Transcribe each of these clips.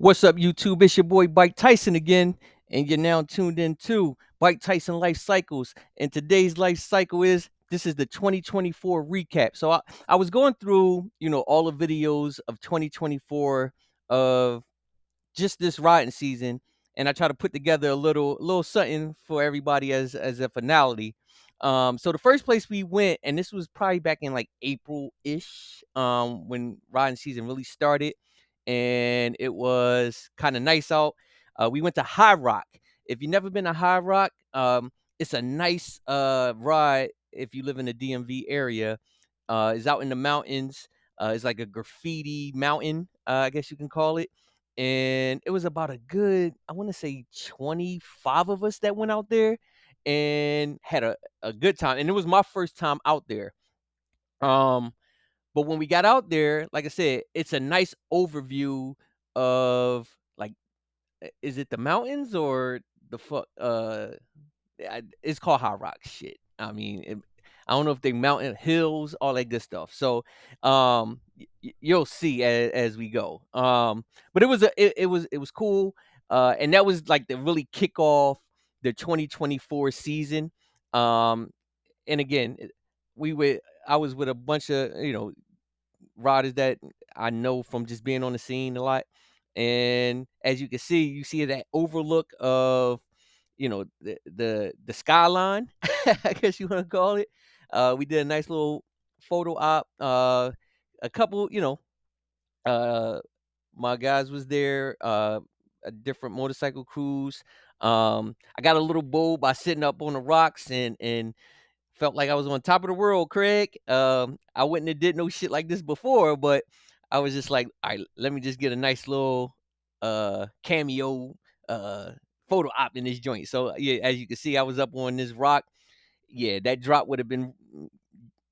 What's up, YouTube? It's your boy Bike Tyson again, and you're now tuned in to Bike Tyson Life Cycles. And today's life cycle this is the 2024 recap. So I was going through, all the videos of 2024 of just this riding season, and I try to put together a little something for everybody as a finality. So the first place we went, and this was probably back in like April ish, when riding season really started, and it was kind of nice out. We went to High Rock. If you've never been to High Rock, it's a nice ride if you live in the DMV area. It's out in the mountains. It's like a graffiti mountain, I guess you can call it. And it was about a good, I want to say 25 of us that went out there and had a good time. And it was my first time out there. Um, but when we got out there, like I said, it's a nice overview of like, is it the mountains or the fuck? It's called High Rock. Shit. I mean, I don't know if they mountain hills, all that good stuff. So, you'll see as we go. But it was cool. And that was like the really kick off the 2024 season. Um, and again, we were I was with a bunch of riders that I know from just being on the scene a lot. And as you see that overlook of the skyline, I guess you want to call it. We did a nice little photo op. A couple, uh, my guys was there. A different motorcycle crews. I got a little bold by sitting up on the rocks and felt like I was on top of the world, Craig. I wouldn't have did no shit like this before, but I was just like, all right, let me just get a nice little cameo uh photo op in this joint. So yeah, as you can see, I was up on this rock. Yeah, that drop would have been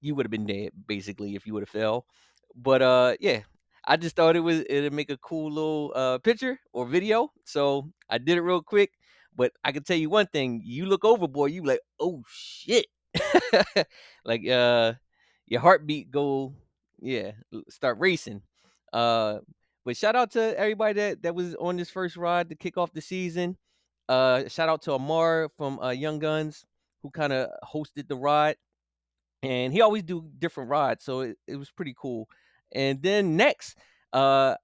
you would have been dead basically if you would have fell. But yeah, I just thought it'd make a cool little picture or video. So I did it real quick. But I can tell you one thing, you look overboard, you like, oh shit. Like your heartbeat go start racing. Uh but shout out to everybody that was on this first ride to kick off the season. Shout out to Amar from Young Guns who kind of hosted the ride, and he always do different rides, so it was pretty cool. And then next, uh,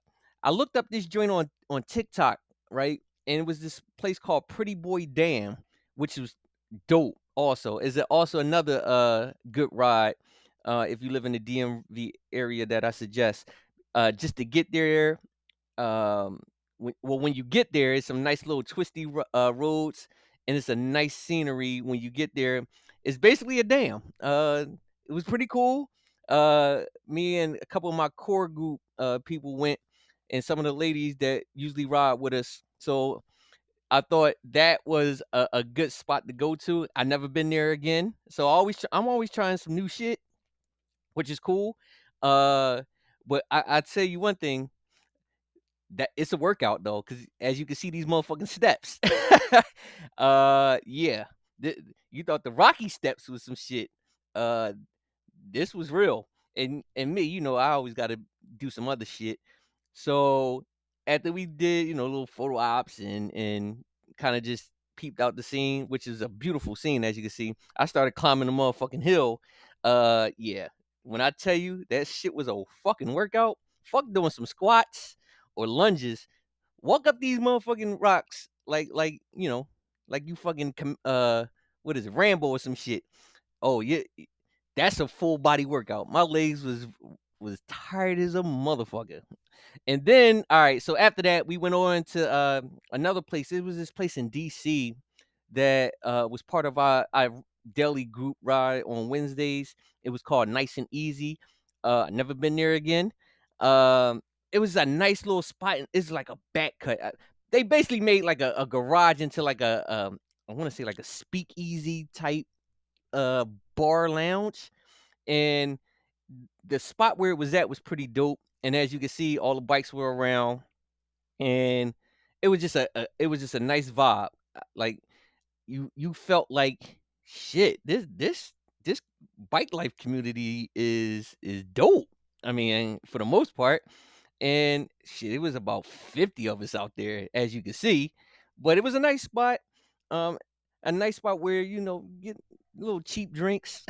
I looked up this joint on TikTok, right? And it was this place called Pretty Boy Dam, which was dope. Also, is it also another good ride? If you live in the DMV area, that I suggest. Just to get there, um when you get there, it's some nice little twisty roads, and it's a nice scenery when you get there. It's basically a dam. It was pretty cool. Me and a couple of my core group people went, and some of the ladies that usually ride with us. So I thought that was a good spot to go to. I never been there again, so I'm always trying some new shit, which is cool. uh but I'd say you one thing, that it's a workout though, because as you can see these motherfucking steps. Yeah. Th- you thought the Rocky steps was some shit. Uh, this was real. And me, I always got to do some other shit. So after we did, little photo ops and kind of just peeped out the scene, which is a beautiful scene as you can see, I started climbing the motherfucking hill. Yeah. When I tell you that shit was a fucking workout, fuck doing some squats or lunges. Walk up these motherfucking rocks like you fucking what is it, Rambo or some shit. Oh yeah, that's a full body workout. My legs was tired as a motherfucker. And then, all right, so after that, we went on to another place. It was this place in DC that was part of our daily group ride on Wednesdays. It was called Nice and Easy. Never been there again. Um, it was a nice little spot. It's like a back cut. They basically made like a garage into like I want to say like a speakeasy type uh bar lounge. And the spot where it was at was pretty dope. And as you can see, all the bikes were around, and it was just a nice vibe. Like you felt like shit. This bike life community is dope. I mean, for the most part. and shit, it was about 50 of us out there, as you can see. But it was a nice spot, um, a nice spot where get little cheap drinks.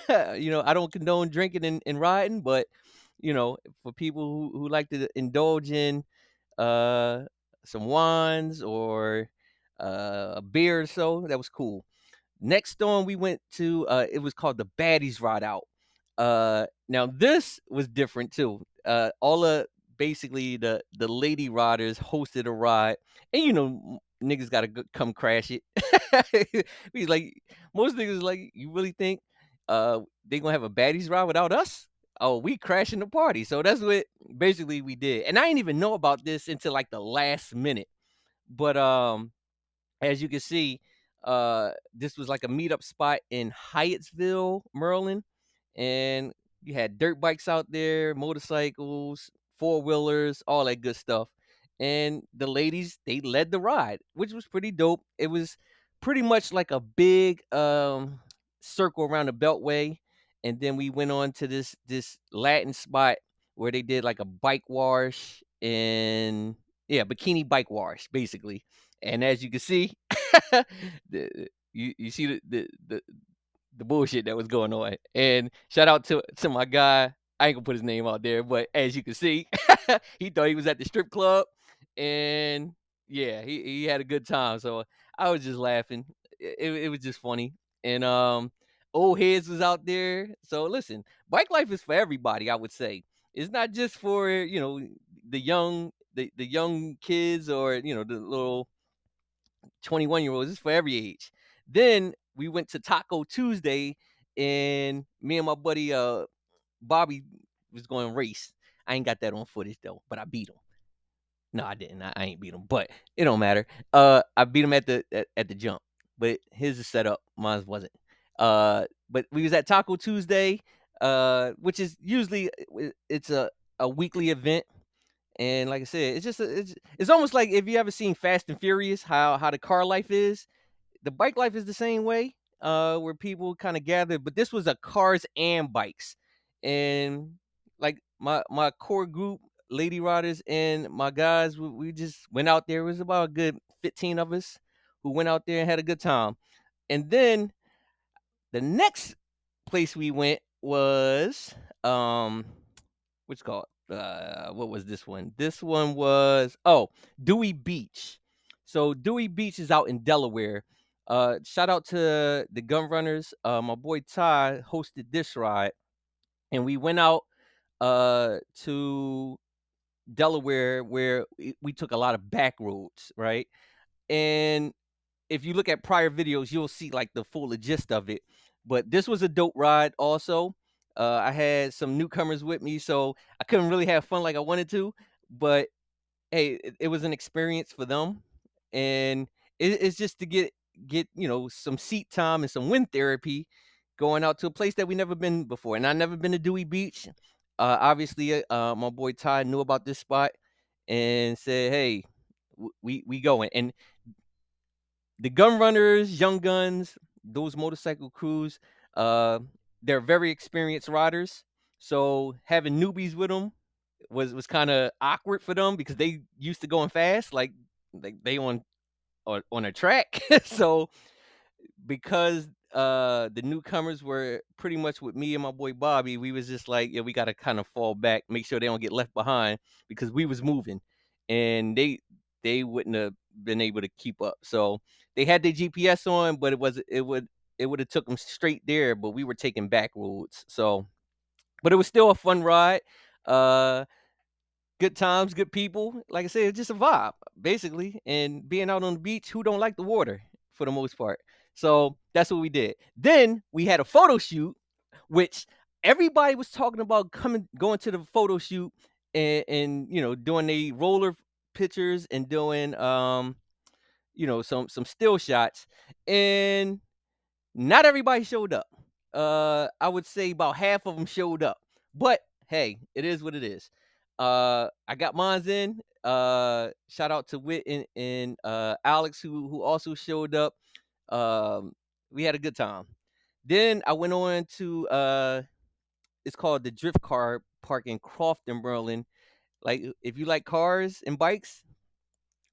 I don't condone drinking and riding, but for people who like to indulge in uh some wines or a beer or so, that was cool. Next on, we went to it was called the Baddies Ride Out. Now this was different too. All of basically the lady riders hosted a ride, and niggas gotta come crash it. He's like, most niggas like, you really think they gonna have a Baddies ride without us? Oh, we crashing the party. So that's what basically we did, and I didn't even know about this until like the last minute. But as you can see, this was like a meetup spot in Hyattsville, Maryland, and you had dirt bikes out there, motorcycles, four wheelers, all that good stuff. And the ladies, they led the ride, which was pretty dope. It was pretty much like a big circle around the Beltway, and then we went on to this Latin spot where they did like a bike wash and yeah, bikini bike wash basically. And as you can see, you see the bullshit that was going on. And shout out to my guy. I ain't gonna put his name out there, but as you can see, he thought he was at the strip club, and yeah, he had a good time. So I was just laughing. It was just funny, and old heads was out there. So listen, bike life is for everybody. I would say it's not just for the young kids or the little 21-year-olds. It's for every age. Then we went to Taco Tuesday, and me and my buddy Bobby was going race. I ain't got that on footage though, but I beat him. No, I didn't. I ain't beat him, but it don't matter. I beat him at the jump, but his is set up. Mine wasn't. But we was at Taco Tuesday, which is usually it's a weekly event. And like I said, it's almost like if you ever seen Fast and Furious, how the car life is, the bike life is the same way, where people kind of gather, but this was a cars and bikes. And like my core group, lady riders and my guys, we just went out there. It was about a good 15 of us who went out there and had a good time. And then the next place we went was what's it called? What was this one? This one was Dewey Beach. So Dewey Beach is out in Delaware. Shout out to the Gun Runners. My boy Ty hosted this ride, and we went out to Delaware where we took a lot of back roads, right? And if you look at prior videos, you'll see like the full gist of it. But this was a dope ride also. I had some newcomers with me, so I couldn't really have fun like I wanted to. But hey, it was an experience for them, and it's just to get some seat time and some wind therapy, going out to a place that we never been before. And I never been to Dewey Beach. Obviously, my boy Ty knew about this spot and said, "Hey, we going." And the gun runners, young guns, those motorcycle crews, uh, they're very experienced riders. So having newbies with them was kind of awkward for them because they used to going fast, like they on a track. So because the newcomers were pretty much with me and my boy Bobby, we was just like, yeah, we got to kind of fall back, make sure they don't get left behind because we was moving, and they wouldn't have been able to keep up. So they had their GPS on, but it would have took them straight there, but we were taking back roads. So, but it was still a fun ride. Uh, Good times, good people. Like I said, it's just a vibe, basically. And being out on the beach, who don't like the water for the most part? So that's what we did. Then we had a photo shoot, which everybody was talking about going to the photo shoot and doing the roller pictures and doing some still shots. And not everybody showed up. I would say about half of them showed up. But hey, it is what it is. I got mines in. Shout out to Wit and Alex who also showed up. We had a good time. Then I went on to it's called the Drift Car Park in Crofton, Maryland. Like if you like cars and bikes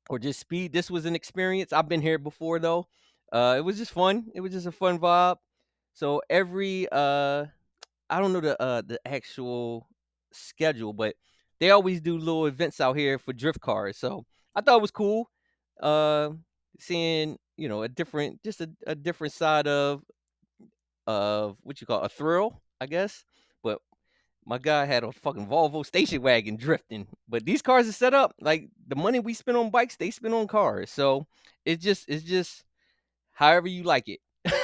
or just speed, this was an experience. I've been here before though. It was just fun. It was just a fun vibe. So every I don't know the actual schedule, but they always do little events out here for drift cars. So I thought it was cool. Uh Seeing, a different, just a different side of what you call a thrill, I guess. But my guy had a fucking Volvo station wagon drifting. But these cars are set up like the money we spend on bikes, they spend on cars. So it's just however you like it.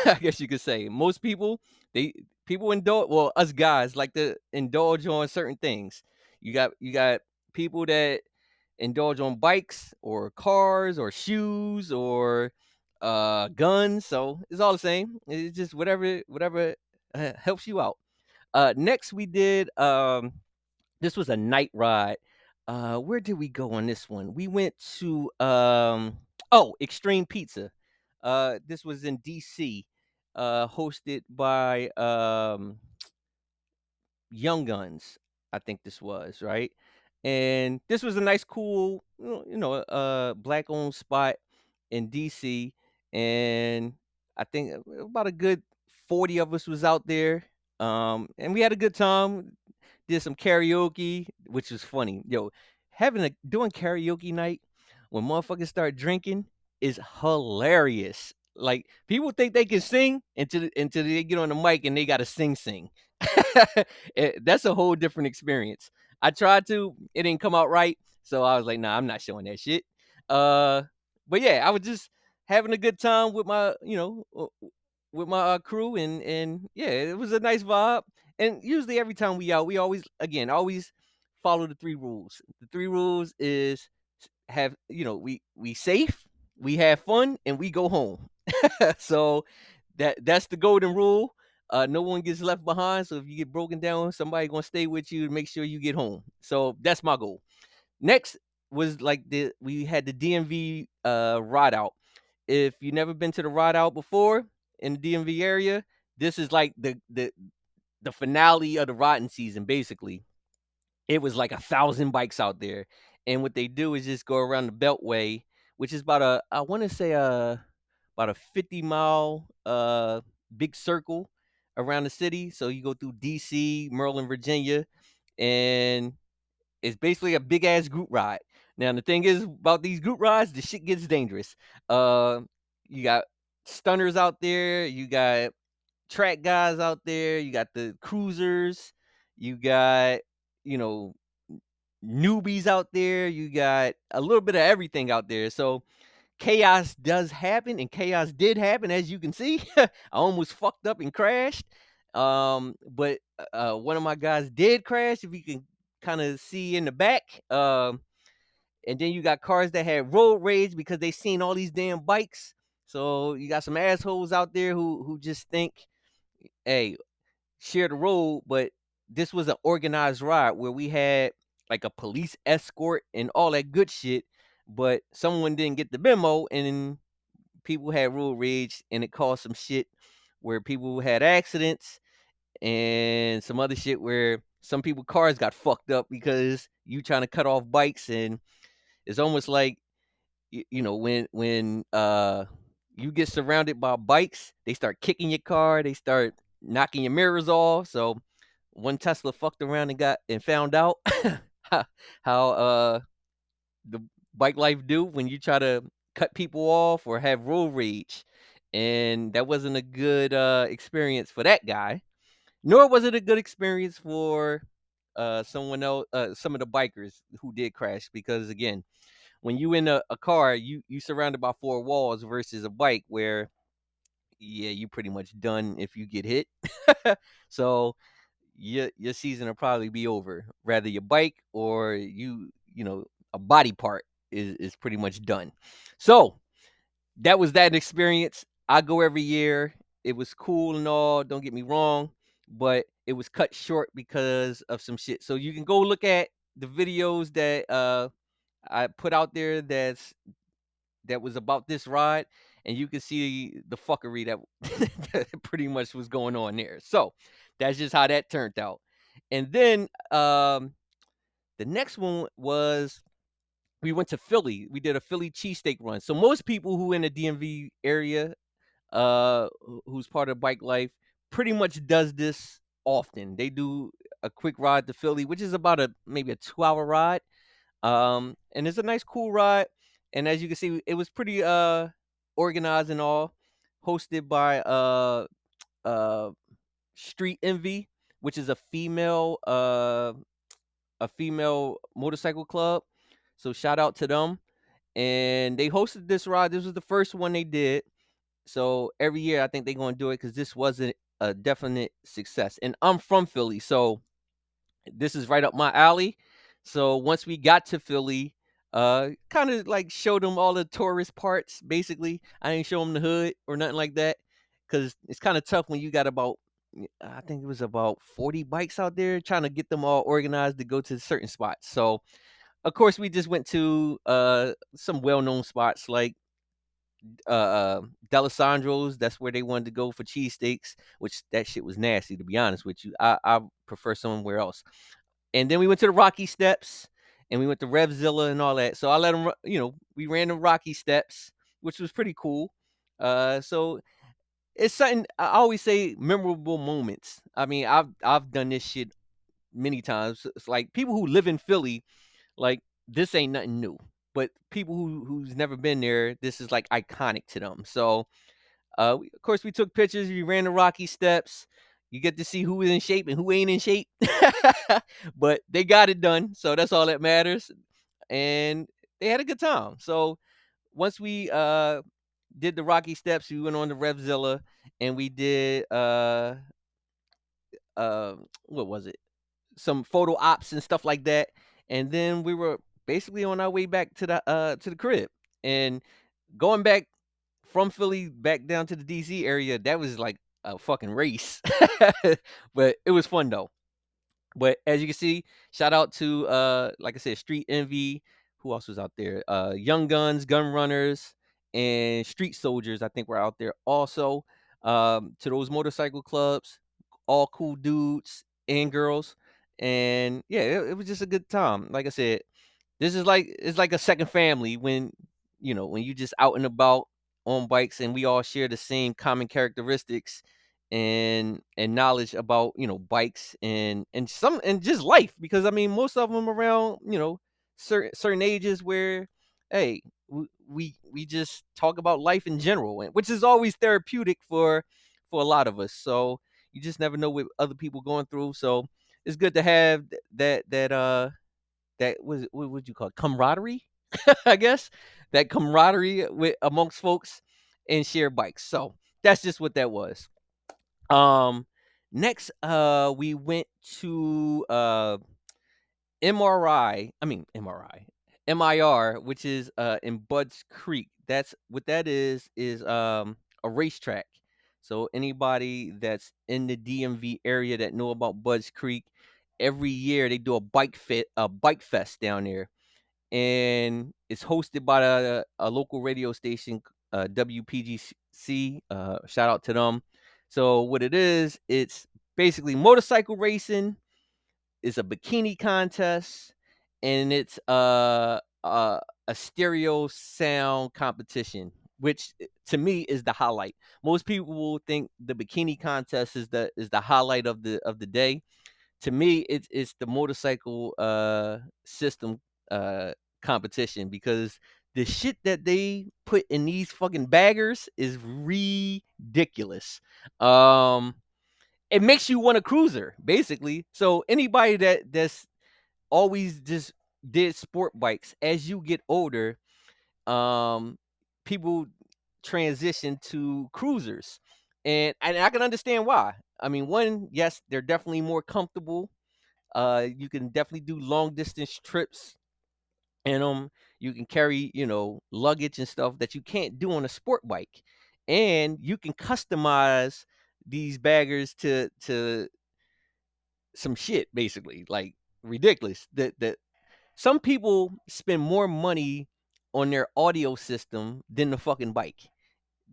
I guess you could say. Most people, they people indulge, well, us guys like to indulge on certain things. You got people that indulge on bikes or cars or shoes or guns. So it's all the same. It's just whatever helps you out. Next we did this was a night ride. Where did we go on this one? We went to Extreme Pizza. This was in DC, hosted by Young Guns, I think this was, right? And this was a nice, cool, black owned spot in DC. And I think about a good 40 of us was out there. And we had a good time. Did some karaoke, which was funny. Yo, doing karaoke night when motherfuckers start drinking is hilarious. Like people think they can sing until they get on the mic and they gotta sing. That's a whole different experience. I tried to, it didn't come out right, so I was like, nah, I'm not showing that shit. Uh, but yeah, I was just having a good time with my crew, and yeah, it was a nice vibe. And usually every time we out, we always follow the three rules. The three rules is have we safe, we have fun, and we go home. So that's the golden rule. No one gets left behind. So if you get broken down, somebody gonna stay with you to make sure you get home. So that's my goal. Next was like we had the DMV ride out. If you never been to the ride out before in the DMV area, this is like the finale of the riding season. Basically, it was like 1,000 bikes out there, and what they do is just go around the Beltway, which is about I want to say about a 50-mile big circle around the city. So you go through DC, Maryland, Virginia, and it's basically a big ass group ride. Now the thing is about these group rides, the shit gets dangerous. Uh, you got stunners out there, you got track guys out there, you got the cruisers, you got you know newbies out there, you got a little bit of everything out there. So chaos does happen, and chaos did happen, as you can see. I almost fucked up and crashed. But one of my guys did crash, if you can kind of see in the back. And then you got cars that had road rage because they seen all these damn bikes. So you got some assholes out there who just think, hey, share the road. But this was an organized ride where we had like a police escort and all that good shit. But someone didn't get the memo, and people had road rage, and it caused some shit where people had accidents and some other shit where some people cars got fucked up because you trying to cut off bikes. And it's almost like when you get surrounded by bikes, they start kicking your car, they start knocking your mirrors off. So one Tesla fucked around and found out how the bike life do when you try to cut people off or have road rage. And that wasn't a good experience for that guy, nor was it a good experience for someone else, some of the bikers who did crash. Because again, when you in a car, you surrounded by four walls versus a bike where, yeah, you pretty much done if you get hit. So your season will probably be over. Rather your bike or a body part is pretty much done. So that was that experience. I go every year. It was cool and all, don't get me wrong, but it was cut short because of some shit. So you can go look at the videos that I put out there that was about this ride, and you can see the fuckery that pretty much was going on there. So that's just how that turned out. And then The next one was we went to Philly. We did a Philly cheesesteak run. So most people who in the DMV area, who's part of Bike Life, pretty much does this often. They do a quick ride to Philly, which is about a maybe a 2 hour ride. And it's a nice, cool ride. And as you can see, it was pretty organized and all, hosted by uh Street Envy, which is a female motorcycle club. So shout out to them. And they hosted this ride. This was the first one they did. So every year I think they're gonna do it because this wasn't a definite success. And I'm from Philly, so this is right up my alley. So once we got to Philly, kind of like showed them all the tourist parts. Basically, I didn't show them the hood or nothing like that, because it's kind of tough when you got about, I think it was about 40 bikes out there, trying to get them all organized to go to certain spots. So of course we just went to some well-known spots like Delisandro's. That's where they wanted to go for cheesesteaks, which that shit was nasty, to be honest with you. I prefer somewhere else. And then we went to the Rocky Steps, and we went to Revzilla and all that. So I let them, we ran the Rocky Steps, which was pretty cool. So it's something I always say, memorable moments. I mean, I've done this shit many times. It's like people who live in Philly, like this ain't nothing new. But people who's never been there, this is like iconic to them. So of course, we took pictures. We ran the Rocky Steps. You get to see who is in shape and who ain't in shape. But they got it done, so that's all that matters. And they had a good time. So once we did the Rocky Steps, we went on to Revzilla, and we did uh what was it? Some photo ops and stuff like that. And then we were basically on our way back to the crib. And going back from Philly back down to the DC area, that was like a fucking race. But it was fun though. But as you can see, shout out to like I said, Street Envy. Who else was out there? Young Guns, Gun Runners, and Street Soldiers, I think were out there also. To those motorcycle clubs, all cool dudes and girls. And yeah, it was just a good time. Like I said, this is like, it's like a second family when when you just out and about on bikes, and we all share the same common characteristics and knowledge about bikes and just life, because I mean most of them around certain ages where, hey, we just talk about life in general, which is always therapeutic for a lot of us. So you just never know what other people going through. So it's good to have that was, what would you call it, camaraderie, I guess, that camaraderie with amongst folks and share bikes. So that's just what that was. Um, Next, we went to MRI. I mean MRI, MIR, which is in Budds Creek. That's what that is a racetrack. So anybody that's in the DMV area that know about Budds Creek, every year they do a bike fest down there, and it's hosted by a local radio station, WPGC. Shout out to them. So what it is, it's basically motorcycle racing. It's a bikini contest, and it's a stereo sound competition, which to me is the highlight. Most people will think the bikini contest is the highlight of the day. To me, it's the motorcycle system uh competition, because the shit that they put in these fucking baggers is ridiculous. Um it makes you want a cruiser, basically. So anybody that's always just did sport bikes, as you get older, um people transition to cruisers. And I can understand why. I mean, one, yes, they're definitely more comfortable. You can definitely do long distance trips in them. You can carry, luggage and stuff that you can't do on a sport bike. And you can customize these baggers to some shit, basically, like ridiculous. That some people spend more money on their audio system than the fucking bike,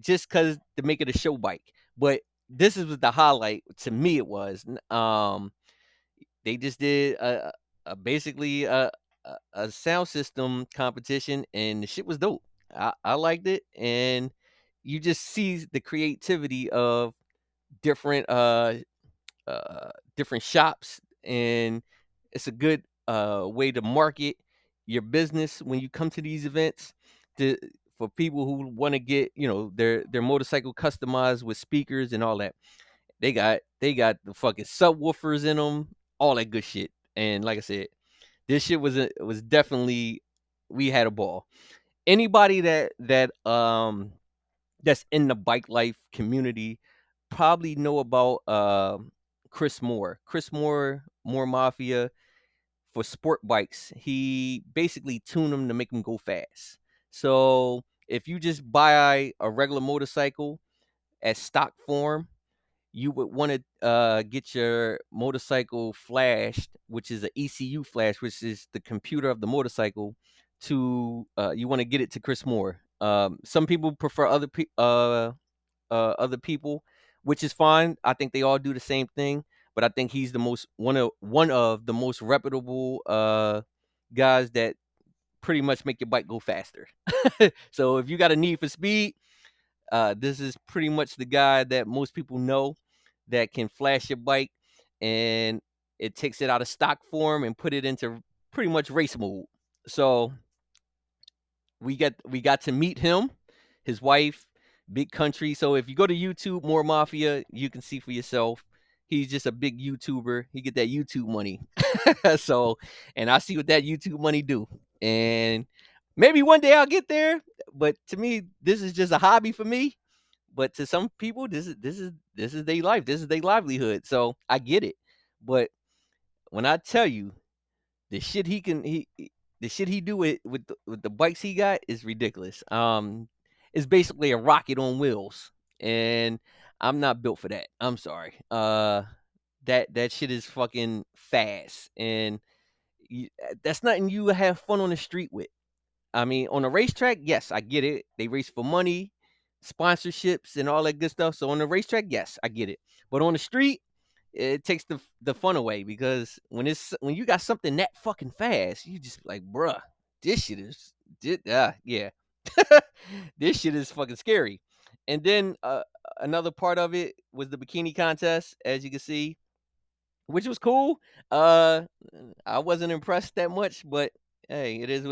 just because to make it a show bike. But this is the highlight to me. It was. They just did. basically a sound system competition, and the shit was dope. I liked it, and you just see the creativity of different different shops, and it's a good way to market your business when you come to these events, to for people who want to get, their motorcycle customized with speakers and all that. They got the fucking subwoofers in them, all that good shit. And like I said, this shit was definitely, we had a ball. Anybody that's in the bike life community probably know about Chris Moore. Chris Moore, Moore Mafia, for sport bikes. He basically tuned them to make them go fast. So if you just buy a regular motorcycle at stock form, you would want to get your motorcycle flashed, which is an ECU flash, which is the computer of the motorcycle. To You want to get it to Chris Moore. Some people prefer other people, which is fine. I think they all do the same thing, but I think he's the most one of the most reputable guys that pretty much make your bike go faster. So if you got a need for speed, this is pretty much the guy that most people know that can flash your bike, and it takes it out of stock form and put it into pretty much race mode. So we got to meet him, his wife, Big Country. So if you go to YouTube, More Mafia, you can see for yourself. He's just a big YouTuber. He get that YouTube money. So, and I see what that YouTube money do. And maybe one day I'll get there. But to me, this is just a hobby for me. But to some people, this is their life. This is their livelihood. So I get it. But when I tell you, the shit he can the shit he do with the bikes he got is ridiculous. It's basically a rocket on wheels, and I'm not built for that. I'm sorry. That shit is fucking fast, and that's nothing you have fun on the street with. I mean, on a racetrack, yes, I get it. They race for money, sponsorships, and all that good stuff. So on the racetrack, yes, I get it. But on the street, it takes the fun away, because when you got something that fucking fast, you just like, bruh, this shit is, yeah, this shit is fucking scary. And then another part of it was the bikini contest, as you can see, which was cool. Uh, I wasn't impressed that much, but hey, it is what